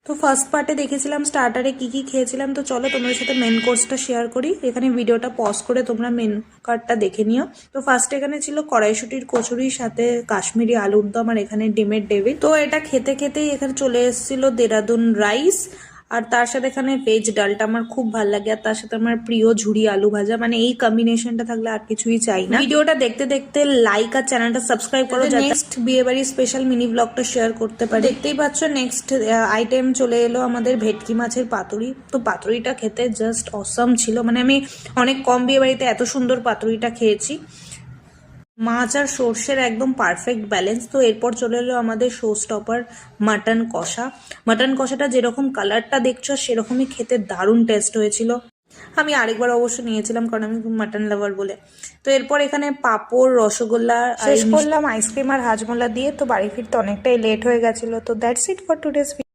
তো ফার্স্ট পার্টে দেখেছিলাম স্টার্টারে কি কি খেয়েছিলাম, তো চলো তোমাদের সাথে মেন কোর্সটা শেয়ার করি। এখানে ভিডিওটা পজ করে তোমরা মেন কার্ডটা দেখে নিও। তো ফার্স্ট এখানে ছিল কড়াইশুটির কচুরির সাথে কাশ্মীরি আলুর দম আর এখানে ডিমের ডেভি। তো এটা খেতে খেতেই এখানে চলে এসেছিল দেরাদুন রাইস, আর তার সাথে এখানে ভেজ ডালটা আমার খুব ভালো লাগে, আর তার সাথে আমার প্রিয় ঝুরি আলু ভাজা। মানে এই কম্বিনেশনটা থাকলে আর কিছুই চাই না। ভিডিওটা দেখতে দেখতে লাইক আর চ্যানেলটা সাবস্ক্রাইব করো, নেক্সট বিয়ে বাড়ির স্পেশাল মিনি ব্লগটা শেয়ার করতে পারি। দেখতেই পাচ্ছ নেক্সট আইটেম চলে এলো আমাদের ভেটকি মাছের পাতুরি। তো পাতুরিটা খেতে জাস্ট অসাম ছিল, মানে আমি অনেক কম বিয়ে বাড়িতে এত সুন্দর পাতুরিটা খেয়েছি। মাছ আর সর্ষের একদম পারফেক্ট ব্যালেন্স। তো এরপর চলে এলো আমাদের শো স্টপার মাটন কষা। মাটন কষাটা যেরকম কালারটা দেখছো সেরকমই খেতে দারুণ টেস্ট হয়েছিল। আমি আরেকবার অবশ্য নিয়েছিলাম কারণ আমি মাটন লাভার বলে। তো এরপর এখানে পাঁপড়, রসগোল্লা শেষ করলাম আইসক্রিম আর হাজমোলা দিয়ে। তো বাড়ি ফিরতে অনেকটাই লেট হয়ে গেছিল। তো দ্যাটস ইট ফর টুডেজ।